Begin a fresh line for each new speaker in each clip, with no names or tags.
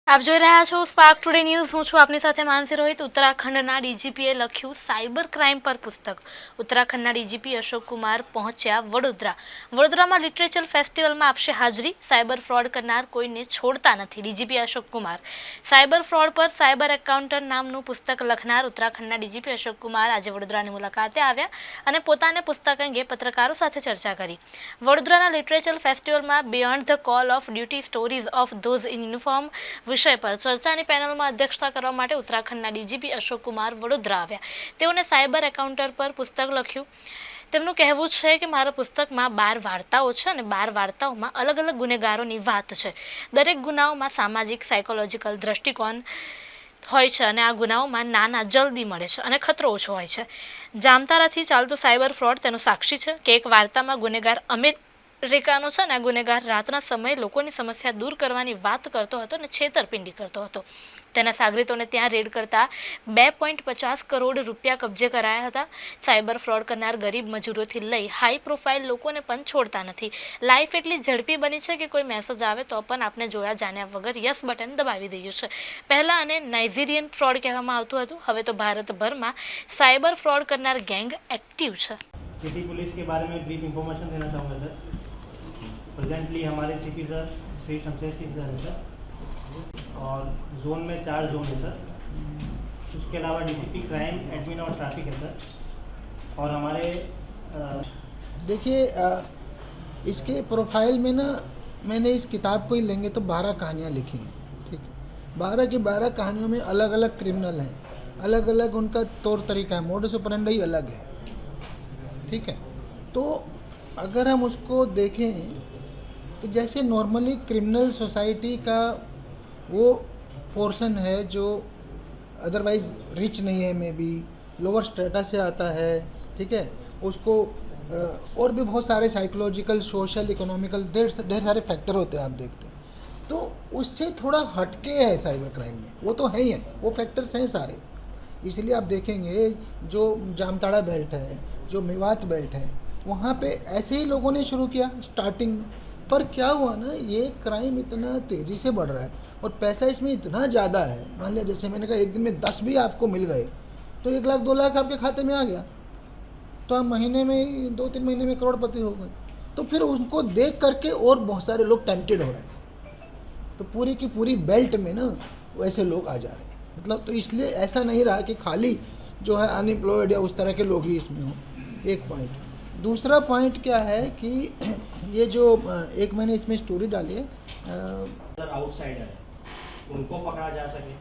આપ જોઈ રહ્યા છો સ્પાર્ક ટુડે ન્યૂઝ। હું છું આપની સાથે માનસી રોહિત। ઉત્તરાખંડના ડીજીપીએ લખ્યું સાયબર ક્રાઇમ પર પુસ્તક। ઉત્તરાખંડના ડીજીપી અશોક કુમાર પહોંચ્યા વડોદરામાં લિટરેચર ફેસ્ટિવલમાં આપશે હાજરી। સાયબર ફ્રોડ કરનાર કોઈને છોડતા નથી DGP Ashok Kumar. Cyber fraud પર સાયબર એકાઉન્ટન્ટ નામનું પુસ્તક લખનાર ઉત્તરાખંડના ડીજીપી અશોક કુમાર આજે વડોદરાની મુલાકાતે આવ્યા અને પોતાને પુસ્તક અંગે પત્રકારો સાથે ચર્ચા કરી। વડોદરાના લિટરેચર ફેસ્ટિવલમાં beyond the call of duty stories of those in uniform વિષય પર ચર્ચાની પેનલમાં અધ્યક્ષતા કરવા માટે ઉત્તરાખંડના ડીજીપી અશોક કુમાર વડોદરા આવ્યા। તેઓને સાયબર એકાઉન્ટર પર પુસ્તક લખ્યું। તેમનું કહેવું છે કે મારા પુસ્તકમાં 12 વાર્તાઓ છે અને 12 વાર્તાઓમાં અલગ અલગ ગુનેગારોની વાત છે। દરેક ગુનાઓમાં સામાજિક સાયકોલોજીકલ દ્રષ્ટિકોણ હોય છે અને આ ગુનાઓમાં નાના જલ્દી મળે છે અને ખતરો ઓછો હોય છે। જામતારાથી ચાલતો સાયબર ફ્રોડ તેનો સાક્ષી છે કે એક વાર્તામાં ગુનેગાર અમેરિકાનો છે અને આ ગુનેગાર રાતના સમયે લોકોની સમસ્યા દૂર કરવાની વાત કરતો હતો અને છેતરપિંડી કરતો હતો। તેના સાગરીતોને ત્યાં રેડ કરતા 2.50 કરોડ રૂપિયા કબજે કરાયા હતા। સાયબર ફ્રોડ કરનાર ગરીબ મજૂરોથી લઈ હાઈ પ્રોફાઇલ લોકોને પણ છોડતા નથી। લાઈફ એટલી ઝડપી બની છે કે કોઈ મેસેજ આવે તો પણ આપણે જોયા જાણ્યા વગર યસ બટન દબાવી દઈએ છે। પહેલા આને નાઇજીરિયન ફ્રોડ કહેવામાં આવતું હતું, હવે તો ભારતભરમાં સાયબર ફ્રોડ કરનાર ગેંગ એક્ટિવ છે।
सिटी पुलिस के बारे में ब्रीफ इंफॉर्मेशन देना चाहूँगा सर। प्रेजेंटली हमारे CP sir Shri Shamsher Singh sir है सर, और जोन में 4 जोन है सर। उसके अलावा डीसीपी क्राइम, एडमिन और ट्रैफिक है सर। और हमारे
देखिए इसके प्रोफाइल में ना, मैंने इस किताब को ही लेंगे तो 12 कहानियाँ लिखी हैं, ठीक है। 12 की 12 कहानियों में अलग अलग क्रिमिनल हैं, अलग अलग उनका तौर तरीका है, मोडस ऑपरेंडी अलग है, ठीक है। तो अगर हम उसको देखें तो जैसे नॉर्मली क्रिमिनल सोसाइटी का वो पोर्शन है जो अदरवाइज़ रिच नहीं है, मे बी लोअर स्टेटस से आता है, ठीक है। उसको और भी बहुत सारे साइकोलॉजिकल, सोशल, इकोनॉमिकल ढेर सारे फैक्टर होते हैं, आप देखते हैं। तो उससे थोड़ा हटके है साइबर क्राइम में, वो तो है ही है, वो फैक्टर्स हैं सारे। इसलिए आप देखेंगे जो जामताड़ा बेल्ट है, जो मेवात बेल्ट है, वहाँ पे ऐसे ही लोगों ने शुरू किया स्टार्टिंग। पर क्या हुआ ना, ये क्राइम इतना तेज़ी से बढ़ रहा है और पैसा इसमें इतना ज़्यादा है। मान लिया जैसे मैंने कहा एक दिन में 10 भी आपको मिल गए तो 1 लाख 2 लाख आपके खाते में आ गया, तो आप महीने में 2-3 महीने में करोड़पति हो गए। तो फिर उनको देख करके और बहुत सारे लोग टेम्प्टेड हो रहे हैं। तो पूरी की पूरी बेल्ट में ना वैसे लोग आ जा रहे हैं, मतलब। तो इसलिए ऐसा नहीं रहा कि खाली जो है अनएम्प्लॉयड या उस तरह के लोग ही इसमें हों, एक पॉइंट। दूसरा पॉइंट क्या है कि ये जो एक मैंने इसमें स्टोरी डाली है,
आउटसाइडर उनको पकड़ा जा सके।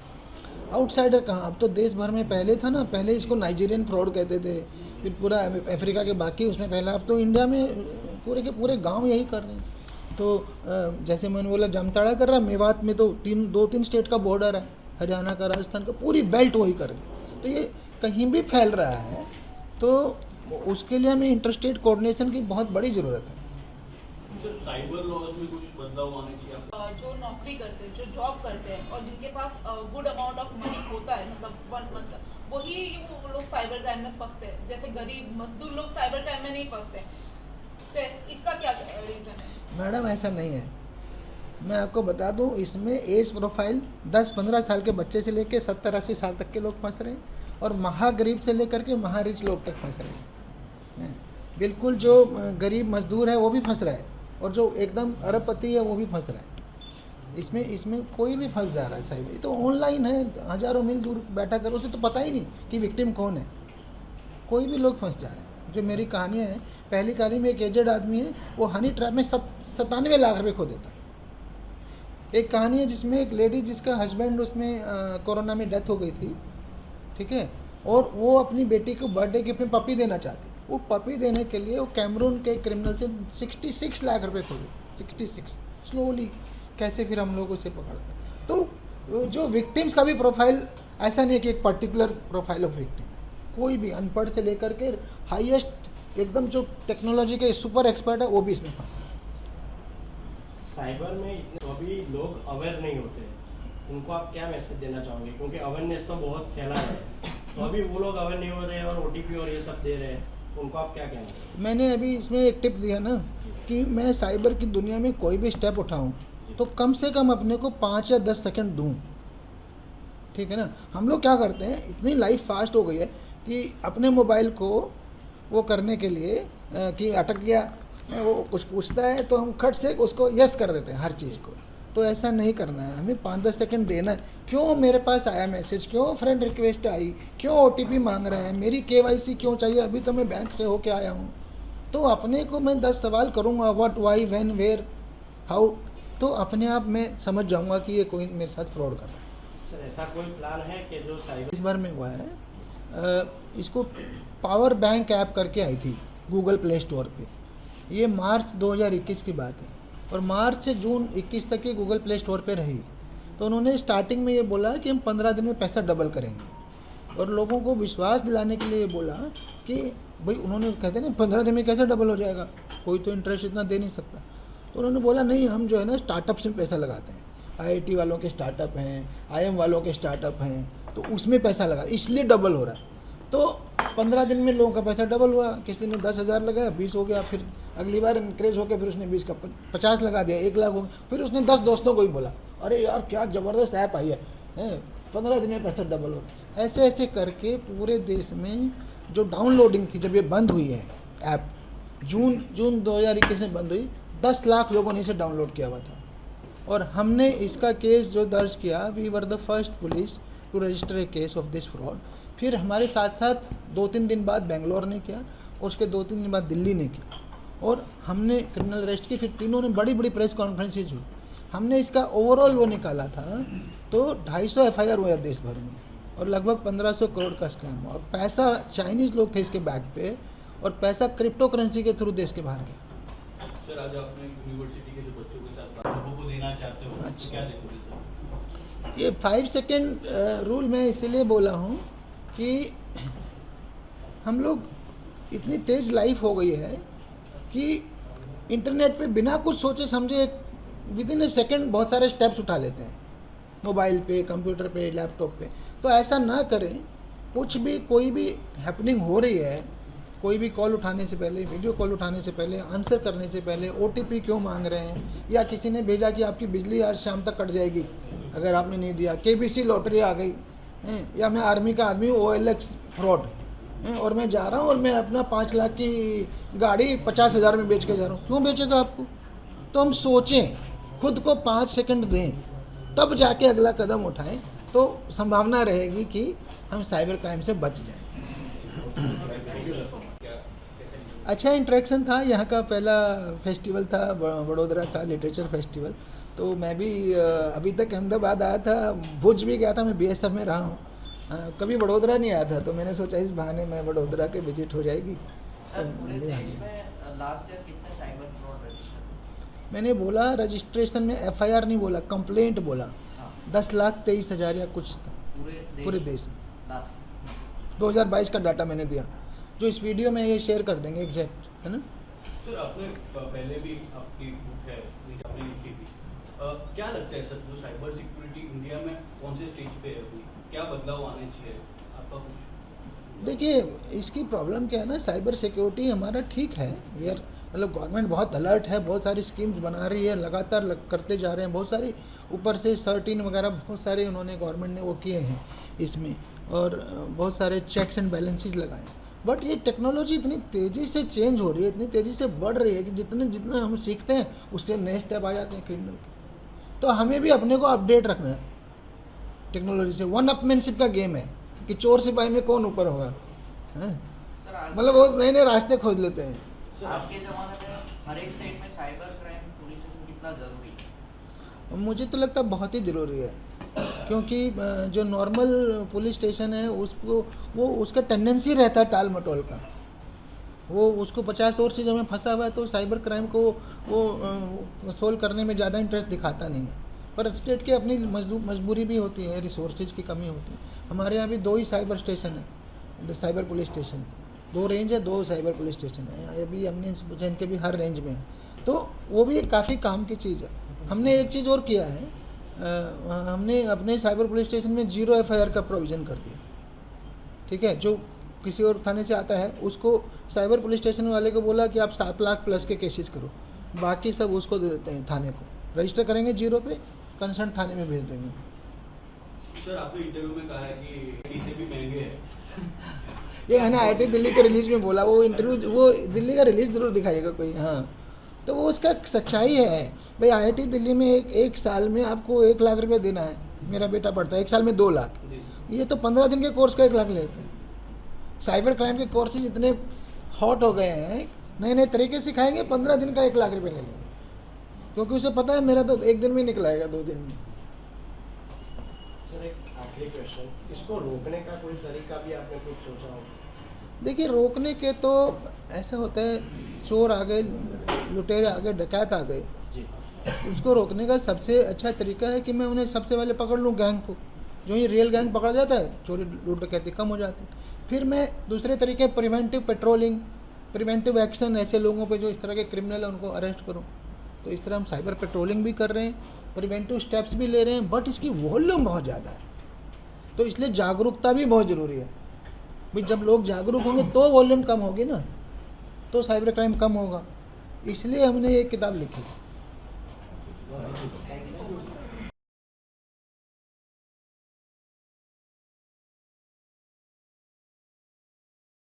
आउटसाइडर कहाँ, अब तो देश भर में पहले था ना, पहले इसको नाइजीरियन फ्रॉड कहते थे, फिर पूरा अफ्रीका के बाकी उसमें पहला। अब तो इंडिया में पूरे के पूरे गांव यही कर रहे हैं। तो जैसे मैंने बोला जामताड़ा कर रहा है, मेवात में तो 2-3 स्टेट का बॉर्डर है, हरियाणा का, राजस्थान का, पूरी बेल्ट वही कर रही है। तो ये कहीं भी फैल रहा है, तो उसके लिए हमें इंटरस्टेट कोऑर्डिनेशन की बहुत बड़ी ज़रूरत है।
साइबर लॉज में कुछ बदलाव आने चाहिए।
जो नौकरी करते हैं, जो जॉब करते हैं और जिनके पास गुड अमाउंट ऑफ मनी होता है, मतलब 1 मंथ, वही वो लोग साइबर क्राइम में फंसते हैं। जैसे गरीब मजदूर लोग साइबर क्राइम में नहीं फंसते। तो इसका क्या रीजन है?
मैडम ऐसा नहीं है, मैं आपको बता दूं, इसमें एज प्रोफाइल 10-15 साल के बच्चे से लेकर 70-80 साल तक के लोग फंस रहे हैं, और महागरीब से लेकर के महारिच लोग तक फंस रहे हैं। बिल्कुल जो गरीब मजदूर है वो भी फंस रहा है, और जो एकदम अरबपति है वो भी फंस रहा है। इसमें कोई भी फंस जा रहा है साहिब। ये तो ऑनलाइन है, हज़ारों मील दूर बैठा कर, उसे तो पता ही नहीं कि विक्टिम कौन है। कोई भी लोग फंस जा रहे हैं। जो मेरी कहानियाँ हैं, पहली कहानी में एक एजेड आदमी है, वो हनी ट्रैप में 97 लाख रुपये खो देता है। एक कहानी है जिसमें एक लेडी जिसका हस्बैंड उसमें कोरोना में डेथ हो गई थी, ठीक है, और वो अपनी बेटी को बर्थडे गिफ्ट में पपी देना चाहती। वो पपी देने के लिए वो कैमरून के क्रिमिनल से 66 लाख रुपए खो देते, 66 स्लोली। कैसे फिर हम लोग उसे पकड़ते। तो जो विक्टिम्स का भी प्रोफाइल ऐसा नहीं है कि एक पर्टिकुलर प्रोफाइल ऑफ विक्टिम, कोई भी अनपढ़ से लेकर के हाईएस्ट एकदम जो टेक्नोलॉजी के सुपर एक्सपर्ट है वो भी इसमें फंसा।
साइबर में इतने अभी लोग अवेयर नहीं होते, उनको आप क्या मैसेज देना चाहोगे? क्योंकि अवेयरनेस तो बहुत फैला है, तो अभी वो लोग अवेयर नहीं हो रहे हैं और OTP और ये सब दे रहे हैं, उनको आप क्या कहना?
मैंने अभी इसमें एक टिप दिया ना कि मैं साइबर की दुनिया में कोई भी स्टेप उठाऊं तो कम से कम अपने को 5 या 10 सेकंड दूं, ठीक है ना। हम लोग क्या करते हैं, इतनी लाइफ फास्ट हो गई है कि अपने मोबाइल को वो करने के लिए कि अटक गया, वो कुछ पूछता है तो हम खट से उसको यस कर देते हैं हर चीज़ को। तो ऐसा नहीं करना है, हमें 5-10 सेकंड देना है। क्यों मेरे पास आया मैसेज, क्यों फ्रेंड रिक्वेस्ट आई, क्यों OTP मांग रहे हैं, मेरी KYC क्यों चाहिए, अभी तो मैं बैंक से होके आया हूँ। तो अपने को मैं 10 सवाल करूँगा, what, why, when, where, how, तो अपने आप मैं समझ जाऊँगा कि ये कोई मेरे साथ फ्रॉड कर रहा है।
सर ऐसा कोई प्लान है कि जो साइबर
इस बार में हुआ है, इसको पावर बैंक ऐप करके आई थी गूगल प्ले स्टोर पे। ये मार्च 2021 की बात है और मार्च से जून 21 तक ये गूगल प्ले स्टोर पे रही। तो उन्होंने स्टार्टिंग में ये बोला कि हम 15 दिन में पैसा डबल करेंगे और लोगों को विश्वास दिलाने के लिए ये बोला कि भाई, उन्होंने कहते हैं ना 15 दिन में कैसे डबल हो जाएगा, कोई तो इंटरेस्ट इतना दे नहीं सकता। तो उन्होंने बोला नहीं, हम जो है ना स्टार्टअप्स में पैसा लगाते हैं, IIT वालों के स्टार्टअप हैं, IIM वालों के स्टार्टअप हैं, तो उसमें पैसा लगा, इसलिए डबल हो रहा है। तो 15 दिन में लोगों का पैसा डबल हुआ, किसी ने 10,000 लगाया, 20 हो गया, फिर अगली बार इंक्रेज होकर फिर उसने 20 का 50 लगा दिया, 1 लाख हो गया। फिर उसने 10 दोस्तों को ही बोला, अरे यार क्या ज़बरदस्त ऐप आई है, 15 दिन में पैसा डबल हो गया। ऐसे ऐसे करके पूरे देश में जो डाउनलोडिंग थी, जब ये बंद हुई है ऐप, जून 2021 में बंद हुई, 10 लाख लोगों ने इसे डाउनलोड किया हुआ था। और हमने इसका केस जो दर्ज किया, we were the first police to register a case of this fraud. फिर हमारे साथ साथ 2-3 दिन बाद बेंगलोर ने किया और उसके 2-3 दिन बाद दिल्ली ने किया और हमने क्रिमिनल अरेस्ट की। फिर तीनों ने बड़ी बड़ी प्रेस कॉन्फ्रेंसेज हुई। हमने इसका ओवरऑल वो निकाला था तो 250 FIR हुआ देश भर में और लगभग 1500 करोड़ का स्कैम हुआ। और पैसा चाइनीज़ लोग थे इसके बैक पे और पैसा क्रिप्टो करेंसी के थ्रू देश के बाहर गया।
सर आज आपने यूनिवर्सिटी के जो बच्चों के साथ लोगों को देना चाहते हो,
अच्छा।
क्या देखोगे सर?
ये 5 सेकेंड रूल मैं इसलिए बोला हूँ कि हम लोग इतनी तेज़ लाइफ हो गई है कि इंटरनेट पे बिना कुछ सोचे समझे विद इन ए सेकेंड बहुत सारे स्टेप्स उठा लेते हैं, मोबाइल पे, कंप्यूटर पे, लैपटॉप पे। तो ऐसा ना करें। कुछ भी, कोई भी हैपनिंग हो रही है, कोई भी कॉल उठाने से पहले, वीडियो कॉल उठाने से पहले, आंसर करने से पहले OTP क्यों मांग रहे हैं, या किसी ने भेजा कि आपकी बिजली आज शाम तक कट जाएगी अगर आपने नहीं दिया, KBC लॉटरी आ गई हैं, या मैं आर्मी का आदमी हूँ, OLX फ्रॉड हैं और मैं जा रहा हूँ और मैं अपना 5 लाख की गाड़ी 50,000 में बेच के जा रहा हूँ। क्यों बेचेगा आपको? तो हम सोचें, खुद को 5 सेकंड दें, तब जाके अगला कदम उठाएं, तो संभावना रहेगी कि हम साइबर क्राइम से बच जाएं। अच्छा इंटरेक्शन था। यहाँ का पहला फेस्टिवल था वडोदरा का लिटरेचर फेस्टिवल। तो मैं भी अभी तक अहमदाबाद आया था, भुज भी गया था, मैं BSF में रहा हूँ, कभी वडोदरा नहीं आया था। तो मैंने सोचा इस बहाने मैं वडोदरा के विजिट हो जाएगी। तो मैं भी आ गया।
लास्ट ईयर कितने साइबर फ्रॉड रजिस्टर?
मैंने बोला रजिस्ट्रेशन में FIR नहीं बोला, कंप्लेंट बोला। 10,23,000 या कुछ था पूरे देश में। 2022 का डाटा मैंने दिया, जो इस वीडियो में ये शेयर कर देंगे एग्जैक्ट, है ना।
सर आपने पहले भी आपकी बुक है आपने लिखी थी, क्या लगता है सर जो साइबर सिक्योरिटी इंडिया में कौन से स्टेज पे है अभी, क्या बदलाव आने चाहिए आपका कुछ?
देखिए इसकी प्रॉब्लम क्या है ना, साइबर सिक्योरिटी हमारा ठीक है, वी आर, मतलब गवर्नमेंट बहुत अलर्ट है, बहुत सारी स्कीम्स बना रही है, लगातार करते जा रहे हैं, बहुत सारी ऊपर से 13 वगैरह बहुत सारे उन्होंने गवर्नमेंट ने वो किए हैं इसमें, और बहुत सारे चेक्स एंड बैलेंसेस लगाए हैं। बट ये टेक्नोलॉजी इतनी तेज़ी से चेंज हो रही है, इतनी तेज़ी से बढ़ रही है कि जितना हम सीखते हैं उसके नए स्टेप आ जाते हैं क्रिमिनल के। तो हमें भी अपने को अपडेट रखना है टेक्नोलॉजी से। वन अपमैनशिप का गेम है कि चोर सिपाही में कौन ऊपर होगा, मतलब वो नए नए रास्ते खोज लेते हैं।
आज के ज़माने में हर एक स्टेट में साइबर क्राइम पुलिस स्टेशन कितना ज़रूरी है?
मुझे तो लगता है बहुत ही ज़रूरी है, क्योंकि जो नॉर्मल पुलिस स्टेशन है उसको वो उसका टेंडेंसी रहता है टाल मटोल का, वो उसको 50 और चीज़ों में फंसा हुआ है, तो साइबर क्राइम को वो सोल्व करने में ज़्यादा इंटरेस्ट दिखाता नहीं है। पर स्टेट की अपनी मजबूरी भी होती है, रिसोर्सेज की कमी होती है। हमारे यहाँ भी 2 ही साइबर स्टेशन है, साइबर पुलिस स्टेशन, 2 रेंज है, 2 साइबर पुलिस स्टेशन है। अभी हमने इंस्टीट्यूशन के भी हर रेंज में है, तो वो भी काफ़ी काम की चीज़ है। हमने एक चीज़ और किया है, हमने अपने साइबर पुलिस स्टेशन में 0 FIR का प्रोविज़न कर दिया, ठीक है। जो किसी और थाने से आता है उसको साइबर पुलिस स्टेशन वाले को बोला कि आप 7 लाख प्लस के केसेस करो, बाकी सब उसको दे देते हैं थाने को, रजिस्टर करेंगे 0 पे, कंसर्न थाने में भेज देंगे।
सर आपने इंटरव्यू में कहा है कि IIT से भी महंगे हैं।
ये मैंने IIT दिल्ली के रिलीज में बोला, वो इंटरव्यू वो दिल्ली का रिलीज जरूर दिखाएगा कोई। हाँ, तो वो उसका सच्चाई है भाई। IIT दिल्ली में एक साल में आपको 1 लाख रुपये देना है। मेरा बेटा पढ़ता है, 1 साल में 2 लाख। ये तो 15 दिन के कोर्स का 1 लाख लेते हैं। साइबर क्राइम के कोर्सेज इतने हॉट हो गए हैं, नए नए तरीके सिखाएंगे, 15 दिन का 1 लाख रुपये ले लेंगे, क्योंकि उसे पता है मेरा तो 1 दिन में निकलाएगा, 2 दिन में।
सर एक आखिरी क्वेश्चन, इसको रोकने का कोई तरीका भी आपने कुछ सोचा हो?
देखिए, रोकने के तो ऐसा होता है, चोर आ गए, लुटेरे आ गए, डकैत आ गए,
जी,
उसको रोकने का सबसे अच्छा तरीका है कि मैं उन्हें सबसे पहले पकड़ लूँ, गैंग को। जो ही रियल गैंग पकड़ा जाता है, चोरी लूट डकैती कम हो जाती है। फिर मैं दूसरे तरीके प्रिवेंटिव पेट्रोलिंग, प्रिवेंटिव एक्शन, ऐसे लोगों पे जो इस तरह के क्रिमिनल है उनको अरेस्ट करूँ। तो इस तरह हम साइबर पेट्रोलिंग भी कर रहे हैं, प्रिवेंटिव स्टेप्स भी ले रहे हैं, बट इसकी वॉल्यूम बहुत ज़्यादा है, तो इसलिए जागरूकता भी बहुत ज़रूरी है भाई। जब लोग जागरूक होंगे तो वॉल्यूम कम होगी ना, तो साइबर क्राइम कम होगा। इसलिए हमने ये किताब लिखी।
Thank you.